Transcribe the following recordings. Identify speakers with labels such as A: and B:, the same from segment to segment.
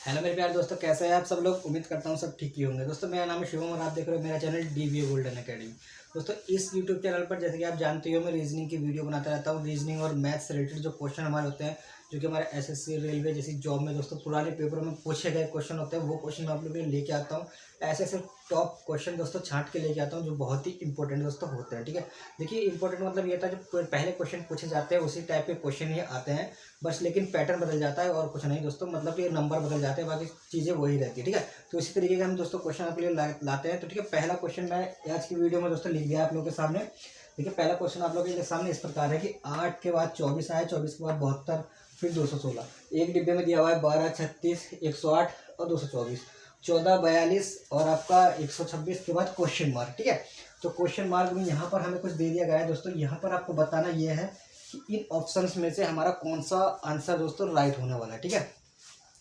A: Hello मेरे प्यारे दोस्तों, कैसे हैं आप सब लोग। उम्मीद करता हूँ सब ठीक ही होंगे। दोस्तों मेरा नाम है शिवम और आप देख रहे हो मेरा चैनल DBA गोल्डन अकेडमी। दोस्तों इस यूट्यूब चैनल पर जैसे कि आप जानते हो मैं रीजनिंग की वीडियो बनाता रहता हूँ। रीजनिंग और मैथ्स से रिलेटेड जो क्वेश्चन हमारे होते हैं, जो कि हमारे SSC रेलवे जैसी जॉब में दोस्तों पुराने पेपर में पूछे गए क्वेश्चन होते हैं, वो क्वेश्चन मैं आप लोगों के लिए लेके आता हूँ। ऐसे ऐसे टॉप क्वेश्चन दोस्तों छांट के लेके आता हूँ जो बहुत ही इंपॉर्टेंट दोस्तों होते हैं। ठीक है, देखिए इंपॉर्टेंट मतलब ये था, जो पहले क्वेश्चन पूछे जाते हैं उसी टाइप के क्वेश्चन ही आते हैं, बस लेकिन पैटर्न बदल जाता है और कुछ नहीं दोस्तों। मतलब कि नंबर बदल जाते हैं, बाकी चीज़ें वही रहती है। ठीक है, तो इसी तरीके के हम दोस्तों क्वेश्चन आपके लिए लाते हैं। तो ठीक है, पहला क्वेश्चन मैं आज की वीडियो में दोस्तों लिख दिया आप लोगों के सामने। देखिए पहला क्वेश्चन आप लोगों के सामने इस प्रकार है कि 8 के बाद 24 आया, 24 के बाद 72, फिर 216। एक डिब्बे में दिया हुआ है 12, 36, 108 और 224, 14, 42 और आपका 126 के बाद क्वेश्चन मार्क। ठीक है, तो क्वेश्चन मार्क में यहाँ पर हमें कुछ दे दिया गया है दोस्तों। यहाँ पर आपको बताना ये है कि इन ऑप्शंस में से हमारा कौन सा आंसर दोस्तों राइट होने वाला है। ठीक है,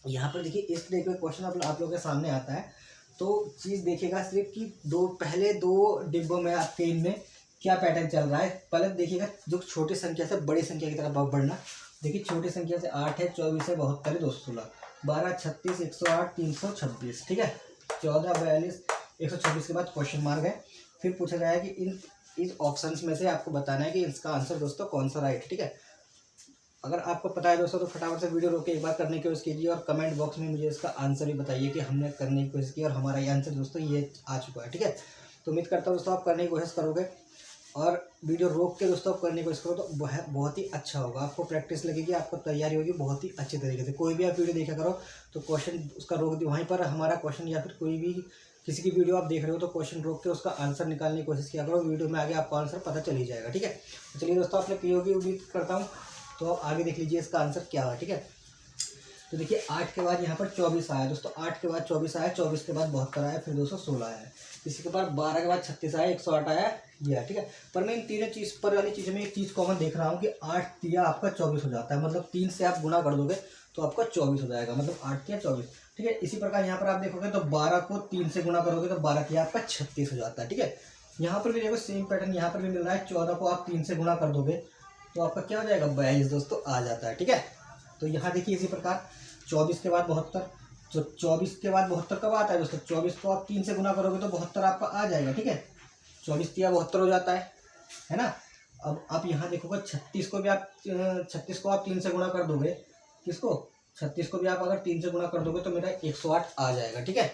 A: यहाँ पर देखिए इस तरीके का क्वेश्चन आप लोगों के सामने आता है। तो चीज़ देखिएगा सिर्फ कि पहले दो डिब्बों में आपके इनमें क्या पैटर्न चल रहा है। पहले देखिएगा जो छोटी संख्या से बड़ी संख्या की तरफ बढ़ना। देखिए छोटी संख्या से 8 है, 24 है, 72 है, 216, 12, 36, 108, 326। ठीक है, 14, 42, 126 के बाद क्वेश्चन मार्क है। फिर पूछा गया है कि इस ऑप्शंस में से आपको बताना है कि इसका आंसर दोस्तों कौन सा राइट है। ठीक है, अगर आपको पता है दोस्तों तो फटाफट से वीडियो रोक के एक बार करने की कोशिश कीजिए और कमेंट बॉक्स में मुझे इसका आंसर भी बताइए कि हमने करने की कोशिश की और हमारा ये आंसर दोस्तों ये आ चुका है। ठीक है, तो उम्मीद करता हूँ दोस्तों आप करने की कोशिश करोगे और वीडियो रोक के दोस्तों आप करने की कोशिश करो तो बहुत ही अच्छा होगा। आपको प्रैक्टिस लगेगी, आपको तैयारी होगी बहुत ही अच्छे तरीके से। कोई भी आप वीडियो देखा करो तो क्वेश्चन उसका रोक दिए, वहीं पर हमारा क्वेश्चन या फिर कोई भी किसी की वीडियो आप देख रहे हो तो क्वेश्चन रोक के उसका आंसर निकालने की कोशिश किया करो। वीडियो में आगे आपको आंसर पता चल ही जाएगा। ठीक है, तो चलिए दोस्तों आपने की होगी उम्मीद करता हूँ। तो आप आगे देख लीजिए इसका आंसर क्या है। ठीक है, तो देखिए 8 के बाद यहाँ पर 24 आया दोस्तों। 8 के बाद 24 आया, 24 के बाद 72 आया, फिर 216 आया। इसी के बाद 12 के बाद 36 आया, 108 आया, ये है। ठीक है, पर मैं इन तीनों चीज़ पर वाली चीज़ में एक चीज़ कॉमन देख रहा हूँ कि 8 दिया आपका 24 हो जाता है। मतलब 3 से आप गुना कर दोगे तो आपका 24 हो जाएगा, मतलब 8 या 24। ठीक है, इसी प्रकार यहाँ पर आप देखोगे तो 12 को 3 से गुना करोगे तो 12 किया आपका 36 हो जाता है। ठीक है, यहाँ पर भी देखो सेम पैटर्न यहाँ पर भी मिल रहा है। 14 को आप 3 से गुना कर दोगे तो आपका क्या हो जाएगा, 42 दोस्तों आ जाता है। ठीक है, तो यहाँ देखिए इसी प्रकार 24 के बाद 72, तो 24 के बाद 72 कब आता है दोस्तों। 24 को आप 3 से गुना करोगे तो 72 आपका आ जाएगा। ठीक है, 24 तिया 72 हो जाता है ना। अब आप यहाँ देखोगे 36 को भी आप 36 को आप 3 से गुना कर दोगे, किसको 36 को भी आप अगर 3 से गुना कर दोगे तो मेरा 108 आ जाएगा। ठीक है,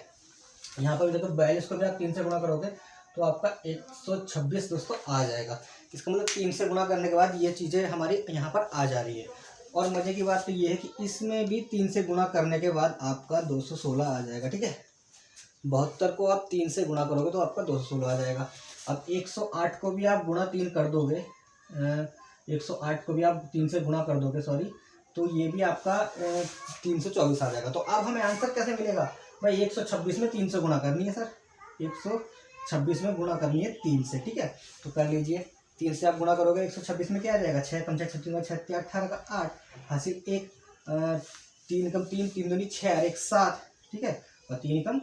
A: यहाँ पर भी देखो 42 को भी आप 3 से गुना करोगे तो आपका 126 दोस्तों आ जाएगा। इसका मतलब 3 से गुना करने के बाद ये चीज़ें हमारी यहाँ पर आ जा रही है। और मज़े की बात तो ये है कि इसमें भी 3 से गुना करने के बाद आपका 216 आ जाएगा। ठीक है, 72 को आप 3 से गुना करोगे तो आपका 216 आ जाएगा। अब 108 को भी आप गुणा 3 कर दोगे, 108 को भी आप 3 से गुणा कर दोगे सॉरी, तो ये भी आपका 324 आ जाएगा। तो अब हमें आंसर कैसे मिलेगा भाई, 126 में 3 से गुणा करनी है सर, 126 में गुणा करनी है 3 से। ठीक है, तो कर लीजिए। 3 से आप गुणा करोगे 126 में क्या आ जाएगा, 6 5 36 36 18 का 8 हासिल 1, 3 एकम 3, 3 दूनी 6 और 1 7। ठीक है, और 3 एकम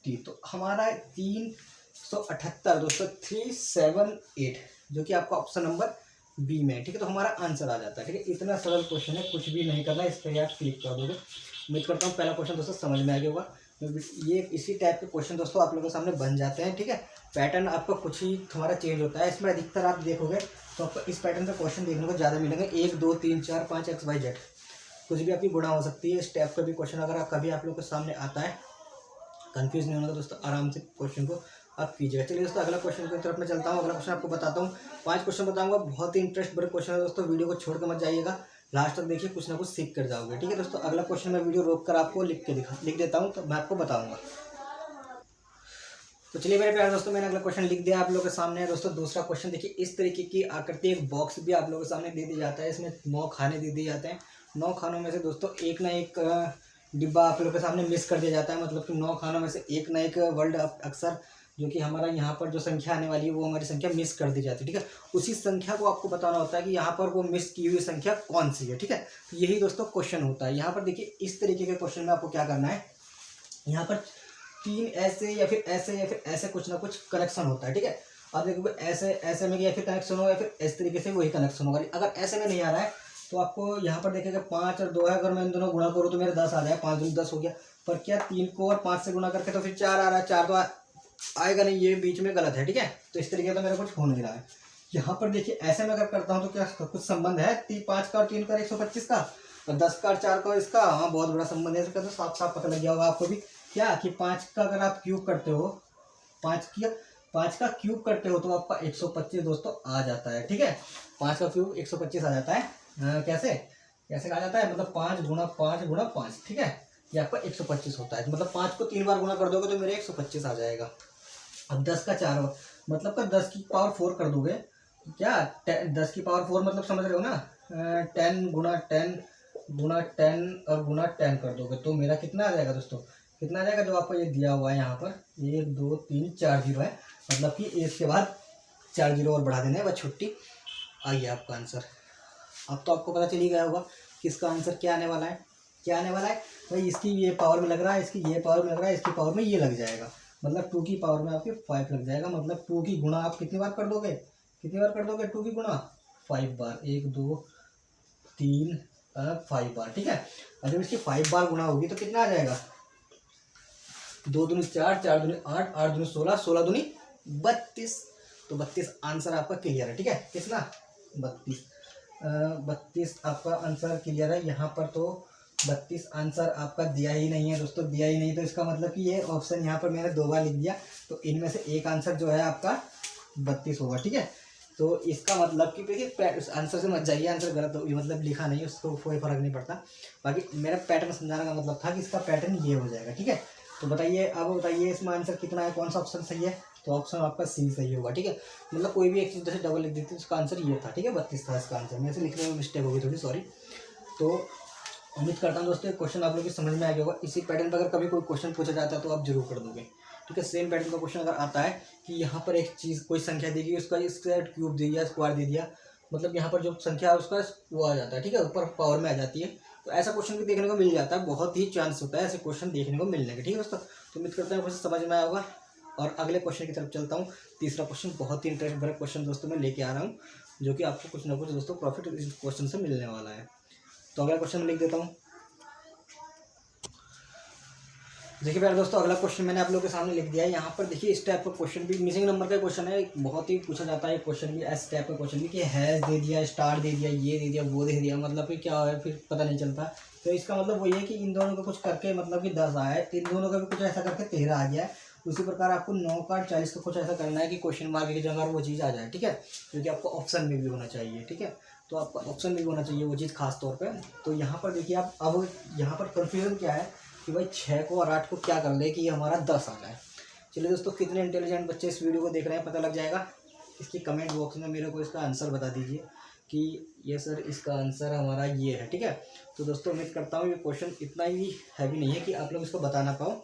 A: 3, तो हमारा 378 दोस्तों 378, जो कि आपका ऑप्शन नंबर बी में है। ठीक है, तो हमारा आंसर आ जाता है। ठीक है, इतना सरल क्वेश्चन है, कुछ भी नहीं करना, इस पर आप क्लिक कर दोगे। उम्मीद करता हूँ पहला क्वेश्चन दोस्तों समझ में आ गया होगा। ये इसी टाइप के क्वेश्चन दोस्तों आप लोगों के सामने बन जाते हैं। ठीक है, पैटर्न आपका कुछ ही हमारा चेंज होता है। इसमें अधिकतर आप देखोगे तो आपको इस पैटर्न का क्वेश्चन देखने को ज़्यादा मिलेंगे। 1 2 3 4 5 XYZ, कुछ भी आपकी गुणा हो सकती है। इस टाइप का भी क्वेश्चन अगर कभी आप लोगों के सामने आता है, कंफ्यूज नहीं होगा दोस्तों, आराम से क्वेश्चन को आप कीजिएगा। चलिए दोस्तों अगला क्वेश्चन की तरफ मैं चलता हूँ। अगला क्वेश्चन आपको बताता हूँ, 5 क्वेश्चन बताऊंगा, बहुत ही इंटरेस्ट भरे क्वेश्चन है दोस्तों। वीडियो को छोड़ के मत जाइएगा, लास्ट तक देखिए, कुछ ना कुछ सीख कर जाओगे। ठीक है दोस्तों, अगला क्वेश्चन मैं वीडियो रोक कर आपको लिख देता हूँ, तो मैं आपको बताऊँगा। तो चलिए मेरे प्यारे दोस्तों, मैंने अगला क्वेश्चन लिख दिया आप लोगों के सामने। दोस्तों दूसरा क्वेश्चन देखिए, इस तरीके की आकृति एक बॉक्स भी आप लोगों के सामने दे दिया जाता है। इसमें 9 खाने दे दिए जाते हैं। 9 खानों में से दोस्तों एक ना एक डिब्बा आप लोगों के सामने मिस कर दिया जाता है। मतलब कि 9 खानों में से एक ना एक वर्ड अक्सर जो कि हमारा यहाँ पर जो संख्या आने वाली है वो हमारी संख्या मिस कर दी जाती है। ठीक है, उसी संख्या को आपको बताना होता है कि यहाँ पर वो मिस की हुई संख्या कौन सी है। ठीक है, तो यही दोस्तों क्वेश्चन होता है। यहाँ पर देखिए इस तरीके के क्वेश्चन में आपको क्या करना है, यहाँ पर 3 ऐसे या फिर ऐसे कुछ ना कुछ कनेक्शन होता है। ठीक है, आप देखोगे ऐसे में या फिर कनेक्शन होगा या फिर इस तरीके से वही कनेक्शन होगा। अगर ऐसे में नहीं आ रहा है तो आपको यहाँ पर देखेगा 5 और 2 है, अगर मैं इन दोनों गुणा करूँ तो मेरा 10 आ जाएगा, 5 दूनी 10 हो गया। पर क्या 3 को और 5 से गुणा करके तो फिर 4 आ रहा है, 4 तो आएगा नहीं, ये बीच में गलत है, ठीक है। तो इस तरीके का मेरा कुछ हो नहीं रहा है। यहाँ पर देखिए ऐसे में अगर करता हूँ तो क्या कुछ संबंध है 5 का और 3 का 125 का, और 10 का और 4 का इसका, हाँ बहुत बड़ा संबंध है इसका। तो साफ साफ पता लग गया होगा आपको भी क्या कि 5 का अगर आप क्यूब करते हो, 5 का क्यूब करते हो तो आपका 125 दोस्तों आ जाता है, ठीक है। 5 का क्यूब 125 आ जाता है। कैसे कैसे आ जाता है, मतलब 5 गुणा 5 गुणा 5, ठीक है, ये आपका 125 होता है। मतलब 5 को 3 बार गुणा कर दोगे तो मेरे 125 आ जाएगा। अब 10 का 4 बार मतलब का 10 की पावर 4 कर दोगे क्या, 10 की पावर 4 मतलब समझ रहे हो ना, 10 गुणा 10 गुणा 10 और गुणा 10 कर दोगे तो मेरा कितना आ जाएगा दोस्तों, कितना आ जाएगा जो आपको ये दिया हुआ है यहाँ पर 1 2 3 4 जीरो है, मतलब कि इसके बाद 4 जीरो और बढ़ा देने हैं, बस छुट्टी। आइए आपका आंसर। अब तो आपको पता चल ही गया होगा कि इसका आंसर क्या आने वाला है, क्या आने वाला है भाई, इसकी ये पावर में लग रहा है, इसकी ये पावर में लग रहा है, इसकी पावर में ये लग जाएगा, मतलब 2 की पावर में आपके 5 लग जाएगा। मतलब 2 की गुणा आप कितनी बार कर दोगे, कितनी बार कर दोगे 2 की गुणा 5 बार, 1 2 3 5 बार, ठीक है। और जब इसकी 5 बार गुणा होगी तो कितना आ जाएगा, 2 दूनी 4 4 दूनी 8 8 दूनी 16 16 दूनी 32, तो 32 आंसर आपका क्लियर है, ठीक है। कितना 32 आपका आंसर क्लियर है। यहाँ पर तो 32 आंसर आपका दिया ही नहीं है दोस्तों, दिया ही नहीं, तो इसका मतलब कि ये ऑप्शन यहाँ पर मैंने 2 बार लिख दिया, तो इनमें से एक आंसर जो है आपका 32 होगा, ठीक है। तो इसका मतलब कि देखिए आंसर से मत जाइए, आंसर गलत हो मतलब लिखा नहीं, उसको कोई फर्क नहीं पड़ता। बाकी मेरा पैटर्न समझाने का मतलब था कि इसका पैटर्न ये हो जाएगा, ठीक है। तो बताइए, अब बताइए इसमें आंसर कितना है, कौन सा ऑप्शन सही है, तो ऑप्शन आपका सी सही होगा, ठीक है। मतलब कोई भी एक चीज़ जैसे डबल लिख देती है उसका आंसर ये था, ठीक है, 32 था इसका आंसर, मेरे से लिखने में मिस्टेक होगी थोड़ी, सॉरी। तो उम्मीद करता हूँ दोस्तों क्वेश्चन आप लोग की समझ में आ गया होगा। इसी पैटर्न पर अगर कभी कोई क्वेश्चन पूछा जाता है तो आप जरूर कर दोगे, ठीक है। सेम पैटर्न का क्वेश्चन अगर आता है कि यहाँ पर एक चीज़ कोई संख्या दी गई, उसका स्क्वायर क्यूब दे दिया, स्क्वायर दे दिया, मतलब यहाँ पर जो संख्या है उसका वो आ जाता है, ठीक है, ऊपर पावर में आ जाती है, तो ऐसा क्वेश्चन भी देखने को मिल जाता है, बहुत ही चांस होता है ऐसे क्वेश्चन देखने को मिलने का, ठीक है दोस्तों। तो उम्मीद करता हूँ क्वेश्चन समझ में आया होगा। और अगले क्वेश्चन की तरफ चलता हूँ। तीसरा क्वेश्चन बहुत ही इंटरेस्ट भरा क्वेश्चन दोस्तों मैं लेके आ रहा हूँ, जो कि आपको कुछ ना कुछ दोस्तों प्रॉफिट इस क्वेश्चन से मिलने वाला है। तो अगला क्वेश्चन लिख देता हूँ। देखिए प्यारे दोस्तों, अगला क्वेश्चन मैंने आप लोगों के सामने लिख दिया है। यहाँ पर देखिए इस टाइप का क्वेश्चन भी मिसिंग नंबर का क्वेश्चन है, बहुत ही पूछा जाता है क्वेश्चन भी, इस टाइप का क्वेश्चन भी कि हैज दे दिया, स्टार दे दिया, ये दे दिया, वो दे दिया, मतलब कि क्या है फिर पता नहीं चलता। तो इसका मतलब वही है कि इन दोनों को कुछ करके मतलब कि 10 आया है, इन दोनों का भी कुछ ऐसा करके 13 आ गया है। उसी प्रकार आपको 9 का 40 का कुछ ऐसा करना है कि क्वेश्चन मार्क की जगह वो चीज़ आ जाए, ठीक है, क्योंकि आपको ऑप्शन में भी होना चाहिए, ठीक है। तो आपका ऑप्शन में भी होना चाहिए वो चीज़ खास तौर पर। तो यहाँ पर देखिए आप, अब यहाँ पर कन्फ्यूजन क्या है कि भाई 6 को और 8 को क्या कर ले कि ये हमारा 10 आ जाए। चलिए दोस्तों, कितने इंटेलिजेंट बच्चे इस वीडियो को देख रहे हैं पता लग जाएगा। इसकी कमेंट बॉक्स में मेरे को इसका आंसर बता दीजिए कि ये सर इसका आंसर हमारा ये है, ठीक है। तो दोस्तों उम्मीद करता हूँ ये क्वेश्चन इतना ही हैवी नहीं है कि आप लोग इसको बता ना पाओ।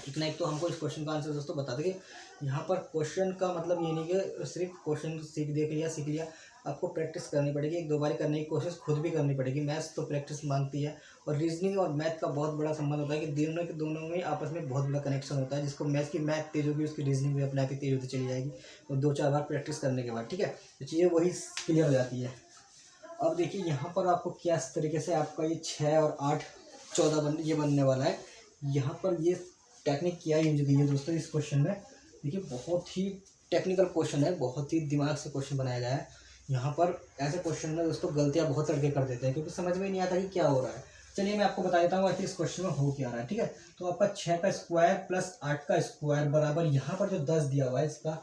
A: इतना एक तो हमको इस क्वेश्चन का आंसर दोस्तों बता देंगे। यहाँ पर क्वेश्चन का मतलब ये नहीं कि सिर्फ क्वेश्चन सीख लिया, आपको प्रैक्टिस करनी पड़ेगी, 1 2 बार करने की कोशिश खुद भी करनी पड़ेगी। मैथ्स तो प्रैक्टिस मांगती है, और रीजनिंग और मैथ का बहुत बड़ा संबंध होता है कि दोनों में आपस में बहुत बड़ा कनेक्शन होता है। जिसको मैथ्स की मैथ तेज होगी उसकी रीजनिंग भी अपने आप ही तेज होती चली जाएगी, और 2 4 बार प्रैक्टिस करने के बाद, ठीक है, तो चीज़ें वही क्लियर हो जाती है। अब देखिए यहाँ पर आपको क्या इस तरीके से आपका ये 6 और 8 14 ये बनने वाला है। यहाँ पर ये टेक्निक क्या यूज की है दोस्तों इस क्वेश्चन में, देखिए बहुत ही टेक्निकल क्वेश्चन है, बहुत ही दिमाग से क्वेश्चन बनाया गया है। यहाँ पर ऐसे क्वेश्चन में दोस्तों गलतियाँ बहुत लड़के कर देते हैं, क्योंकि समझ में नहीं आता कि क्या हो रहा है। चलिए मैं आपको बता देता हूँ इस क्वेश्चन में हो क्या रहा है, ठीक है। तो आपका 6 का स्क्वायर प्लस 8 का स्क्वायर बराबर यहाँ पर जो 10 दिया हुआ है इसका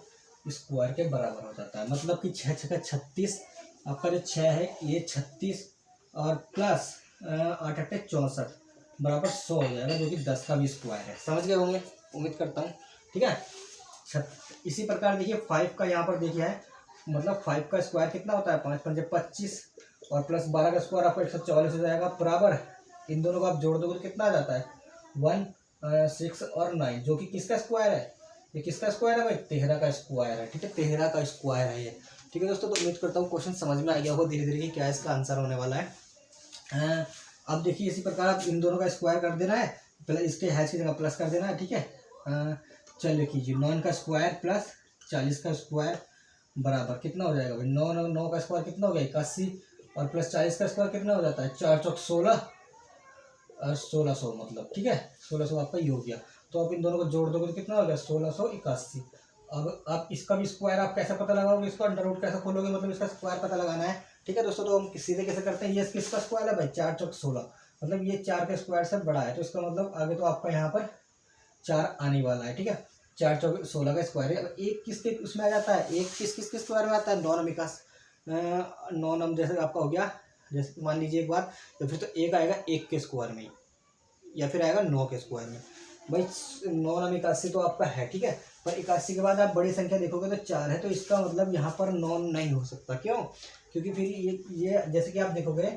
A: स्क्वायर के बराबर हो जाता है। मतलब कि 6 6 का 36, आपका जो 6 है ये 36 और प्लस 8 8 64 बराबर 100 हो जाएगा, जो कि 10 का भी स्क्वायर है। समझ गए होंगे उम्मीद करता हूँ, ठीक है। इसी प्रकार देखिए 5 का यहाँ पर देखिए है, मतलब 5 का स्क्वायर कितना होता है 5 5 25 और प्लस 12 का स्क्वायर आपको 144 हो जाएगा, बराबर इन दोनों को आप जोड़ दोगे तो कितना आ जाता है 1 6 और 9, जो कि किसका स्क्वायर है, ये किसका स्क्वायर है भाई 13 का स्क्वायर है, ठीक है, 13 का स्क्वायर है ये, ठीक है दोस्तों। तो उम्मीद करता हूँ क्वेश्चन समझ में आ गया होगा धीरे धीरे कि क्या इसका आंसर होने वाला है। अब देखिए इसी प्रकार आप इन दोनों का स्क्वायर कर देना है, प्लस इसके हैश की जगह प्लस कर देना है, ठीक है। चलिए कीजिए 9 का स्क्वायर प्लस 40 का स्क्वायर बराबर कितना हो जाएगा भाई 9 9 का स्क्वायर कितना हो गया 81 और प्लस 40 का स्क्वायर कितना हो जाता है, 4 चौक 16 और 1600 मतलब, ठीक है 1600 आपका ये हो गया। तो आप इन दोनों को जोड़ दोगे तो कितना हो गया, 1681। अब आप इसका भी स्क्वायर आप कैसे पता लगाओगे, इसको अंडर रूट कैसे खोलोगे, मतलब इसका स्क्वायर पता लगाना है, ठीक है दोस्तों। तो हम सीधे कैसे करते हैं, ये किसका स्क्वायर है भाई, 4 चौक 16, मतलब ये 4 के स्क्वायर से बड़ा है, तो इसका मतलब आगे तो आपका यहाँ पर 4 आने वाला है, ठीक है। 4 चौक 16 का स्क्वायर है। अब एक किसके उसमें आ जाता है, एक किसके स्क्वायर में आता है, 9 नम का 9 नम जैसे आपका हो गया, जैसे मान लीजिए एक बात, तो फिर तो एक आएगा 1 के स्क्वायर में या फिर आएगा 9 के स्क्वायर में। भाई 9 नम 81 तो आपका है, ठीक है, पर 81 के बाद आप बड़ी संख्या देखोगे तो 4 है, तो इसका मतलब यहाँ पर 9 नहीं हो सकता। क्यों, क्योंकि फिर ये जैसे कि आप देखोगे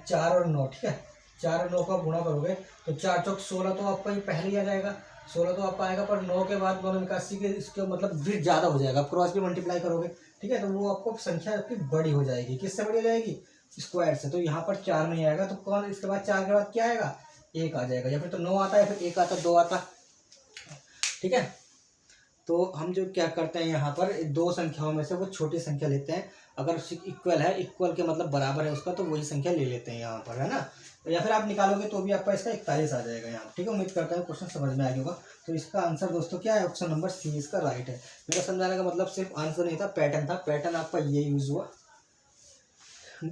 A: 4 और 9, ठीक है, 4 और 9 का गुणा करोगे तो 4 चौक 16 तो आपका ये पहले ही आ जाएगा, 16 तो आपका आएगा, पर 9 के बाद 9 81 के इसके मतलब फिर ज़्यादा हो जाएगा, आप क्रॉस भी मल्टीप्लाई करोगे, ठीक है, तो वो आपको संख्या आपकी बड़ी हो जाएगी। किससे बड़ी हो जाएगी, स्क्वायर से। तो यहाँ पर 4 नहीं आएगा, तो कौन इसके बाद 4 के बाद क्या आएगा, 1 आ जाएगा, या फिर तो 9 आता है, फिर 1 आता, 2 आता, ठीक है। तो हम जो क्या करते हैं यहाँ पर दो संख्याओं में से वो छोटी संख्या लेते हैं, अगर इक्वल है, इक्वल के मतलब बराबर है उसका, तो वही संख्या ले लेते हैं यहाँ पर, है ना। या फिर आप निकालोगे तो भी आपका इसका 41 आ जाएगा यहाँ, ठीक है। उम्मीद करता हूँ क्वेश्चन समझ में आ गया होगा। तो इसका आंसर दोस्तों क्या है, ऑप्शन नंबर सी इसका राइट है। मेरा समझाने का मतलब सिर्फ आंसर नहीं था, पैटर्न था, पैटर्न आपका ये यूज हुआ,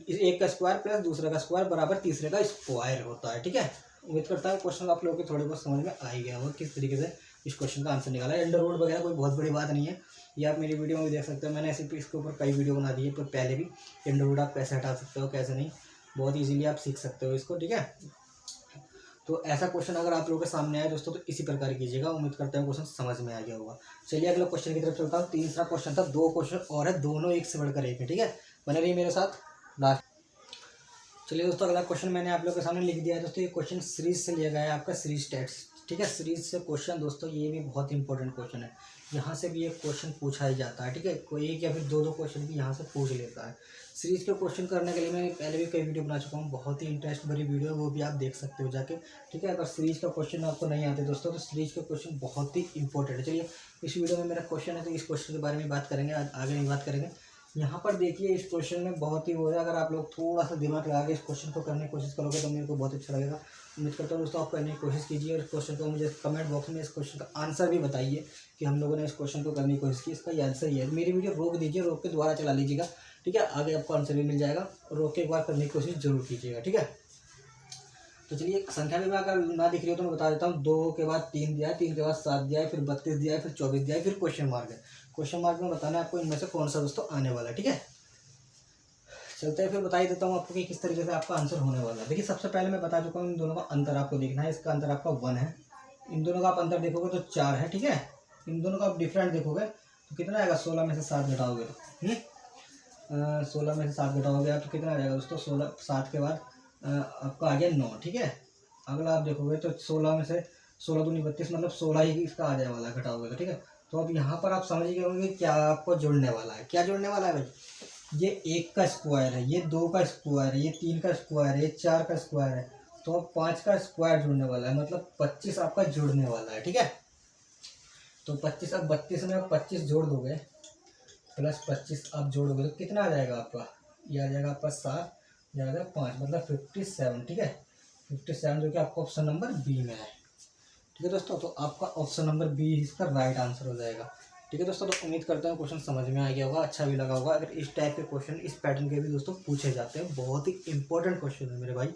A: एक का स्क्वायर प्लस दूसरे का स्क्वायर बराबर तीसरे का स्क्वायर होता है, ठीक है। उम्मीद करता हूँ क्वेश्चन आप लोगों को थोड़े बहुत समझ में आ ही गया होगा किस तरीके से इस क्वेश्चन का आंसर निकाला है। अंडर रूट वगैरह कोई बहुत बड़ी बात नहीं है, ये आप मेरी वीडियो में भी देख सकते हो, मैंने ऐसे इसके ऊपर कई वीडियो बना दी है, पर पहले भी अंडर रूट आप कैसे हटा सकते हो कैसे नहीं, बहुत ईजीली आप सीख सकते हो इसको, ठीक है। तो ऐसा क्वेश्चन अगर आप लोगों के सामने आए दोस्तों तो इसी प्रकार कीजिएगा। उम्मीद करता हूँ क्वेश्चन समझ में आ गया होगा। चलिए अगला क्वेश्चन की तरफ चलता हूँ। तीसरा क्वेश्चन था, 2 क्वेश्चन और है, दोनों एक से बढ़कर एक है, ठीक है, बने रहिए मेरे साथ लास्ट। चलिए दोस्तों अगला क्वेश्चन मैंने आप लोगों के सामने लिख दिया है दोस्तों। ये क्वेश्चन सीरीज से लिया गया है आपका, सीरीज टेट्स, ठीक है, सीरीज से क्वेश्चन दोस्तों, ये भी बहुत इंपॉर्टेंट क्वेश्चन है, यहाँ से भी एक क्वेश्चन पूछा ही जाता है, ठीक है, कोई एक या फिर दो क्वेश्चन भी यहाँ से पूछ लेता है। सीरीज के क्वेश्चन करने के लिए मैं पहले भी कई वीडियो बना चुका हूँ, बहुत ही इंटरेस्ट भरी वीडियो है, वो भी आप देख सकते हो जाके, ठीक है। अगर सीरीज का क्वेश्चन आपको नहीं आते दोस्तों तो सीरीज के क्वेश्चन बहुत ही इंपॉर्टेंट है। चलिए इस वीडियो में मेरा क्वेश्चन है तो इस क्वेश्चन के बारे में बात करेंगे, आगे नहीं बात करेंगे। यहाँ पर देखिए इस क्वेश्चन में बहुत ही वो है, अगर आप लोग थोड़ा सा दिमाग लगा के इस क्वेश्चन को करने की कोशिश करोगे तो मेरे को बहुत अच्छा लगेगा। उम्मीद करता हूँ दोस्तों आप करने की कोशिश कीजिए, और इस क्वेश्चन को मुझे कमेंट बॉक्स में इस क्वेश्चन का आंसर भी बताइए कि हम लोगों ने इस क्वेश्चन को करने की कोशिश की, इसका आंसर ये है। मेरी वीडियो रोक दीजिए, रोक के दोबारा चला लीजिएगा, ठीक है, आगे आपको आंसर भी मिल जाएगा, और रोक के एक बार करने की कोशिश जरूर कीजिएगा, ठीक है। तो चलिए संख्या में अगर ना दिख रही हो तो मैं बता देता हूँ। 2 के बाद 3 दिया है, 3 के बाद 7 दिया है, फिर 32 दिया है, फिर 24 दिया है, फिर क्वेश्चन मार्क है। क्वेश्चन मार्क में बताना है आपको इनमें से कौन सा दोस्तों आने वाला है, ठीक है। चलते हैं फिर बता ही देता हूँ आपको कि किस तरीके से आपका आंसर होने वाला है। देखिए सबसे पहले मैं बता चुका हूँ इन दोनों का अंतर आपको देखना है, इसका अंतर आपका 1 है, इन दोनों का आप अंतर देखोगे तो 4 है, ठीक है। इन दोनों का आप डिफरेंट देखोगे तो कितना आएगा, 16 में से 7 घटाओगे, 16 में से 7 घटाओगे आप तो कितना आ जाएगा दोस्तों, 16 7 के बाद आपका आ गया 9, ठीक है। अगला आप देखोगे तो 16 में से 16 दूनी 32, मतलब 16 ही इसका आ जाने वाला है घटाओगे तो, ठीक है। तो अब यहाँ पर आप समझ गए होंगे क्या आपको जुड़ने वाला है, क्या जुड़ने वाला है भाई, ये 1 का स्क्वायर है, ये 2 का स्क्वायर है, ये 3 का स्क्वायर है, ये 4 का स्क्वायर है, तो अब 5 का स्क्वायर जुड़ने वाला है, मतलब 25 आपका जुड़ने वाला है, ठीक है। तो 25, अब 32 में आप 25 जोड़ दोगे प्लस 25 आप जोड़ोगे तो कितना आ जाएगा आपका, ये आ जाएगा आपका 7, ये आ जाएगा 5, मतलब 57, ठीक है। 57 जो कि आपका ऑप्शन नंबर बी में है, ठीक है दोस्तों। तो आपका ऑप्शन नंबर बी इसका राइट आंसर हो जाएगा, ठीक है दोस्तों। तो उम्मीद करता हूँ क्वेश्चन समझ में आ गया होगा, अच्छा भी लगा होगा। अगर इस टाइप के क्वेश्चन इस पैटर्न के भी दोस्तों पूछे जाते हैं, बहुत ही इंपॉर्टेंट क्वेश्चन है मेरे भाई।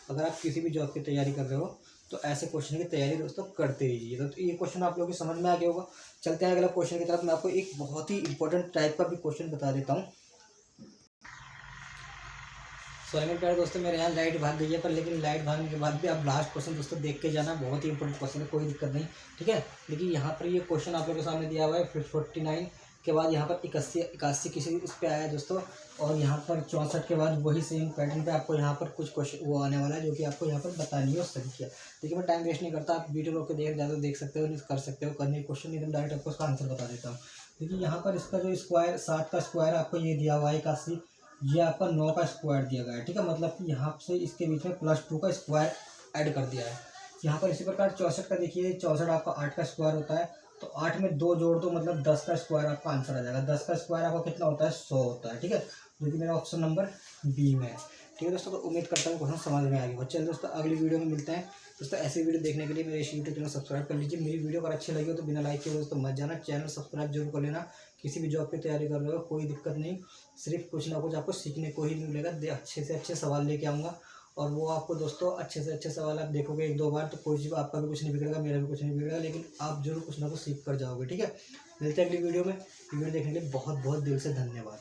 A: अगर आप किसी भी जॉब की तैयारी कर रहे हो तो ऐसे क्वेश्चन की तैयारी दोस्तों करते रहिए। तो ये क्वेश्चन आप लोगों को समझ में आ गया होगा। चलते हैं अगला क्वेश्चन की तरफ। मैं आपको एक बहुत ही इंपॉर्टेंट टाइप का भी क्वेश्चन बता देता हूँ। सॉरी मेरे प्यारे दोस्तों, मेरे यहाँ लाइट भाग गई है, पर लेकिन लाइट भागने के बाद भी आप लास्ट क्वेश्चन दोस्तों देख के जाना, बहुत ही इंपॉर्टेंट क्वेश्चन है, कोई दिक्कत नहीं, ठीक है। देखिए यहाँ पर ये क्वेश्चन आप लोगों के सामने दिया हुआ है, फिर 49 के बाद यहाँ पर 81 किसी उस पर आया है दोस्तों, और यहाँ पर 64 के बाद वही सेम पैटर्न पे आपको यहाँ पर कुछ क्वेश्चन वो आने वाला है जो कि आपको यहाँ पर बतानी है संख्या। देखिए मैं टाइम वेस्ट नहीं करता, आप वीडियो रोक के देख सकते हो, कर सकते हो, करने क्वेश्चन नहीं तो डायरेक्ट आपको उसका आंसर बता देता हूँ। देखिए यहाँ पर इसका जो स्क्वायर 7 का स्क्वायर आपको ये दिया हुआ है 81, ये आपका 9 का स्क्वायर दिया गया है, ठीक है। मतलब कि यहाँ से इसके बीच में +2 का स्क्वायर ऐड कर दिया है। यहाँ पर इसी प्रकार 64 का देखिए, 64 आपका 8 का स्क्वायर होता है, तो 8 में 2 जोड़ दो, मतलब 10 का स्क्वायर आपका आंसर आ जाएगा। 10 का स्क्वायर आपका कितना होता है, 100 होता है। ठीक है, जो कि मेरा ऑप्शन नंबर बी में है। ठीक है दोस्तों, तो उम्मीद करता हूँ क्वेश्चन समझ में आ गया। चलिए दोस्तों, अगली वीडियो में मिलते हैं। दोस्तों ऐसी वीडियो देखने के लिए मेरे इस यूट्यूब चैनल सब्सक्राइब कर लीजिए। मेरी वीडियो अगर अच्छी लगी हो तो बिना लाइक किए दोस्तों मत जाना, चैनल सब्सक्राइब जरूर कर लेना। किसी भी जॉब की तैयारी कर रहे हो कोई दिक्कत नहीं, सिर्फ कुछ ना कुछ आपको सीखने को ही मिलेगा। अच्छे से अच्छे सवाल लेके आऊँगा, और वो आपको दोस्तों अच्छे से अच्छे सवाल आप देखोगे 1-2 बार तो कोई चीज़ आपका भी कुछ नहीं बिगड़ेगा, मेरा भी कुछ नहीं बिगड़ेगा, लेकिन आप जरूर कुछ ना कुछ सीख कर जाओगे। ठीक है, मिलते हैं अगली वीडियो में। वीडियो देखने के लिए बहुत बहुत दिल से धन्यवाद।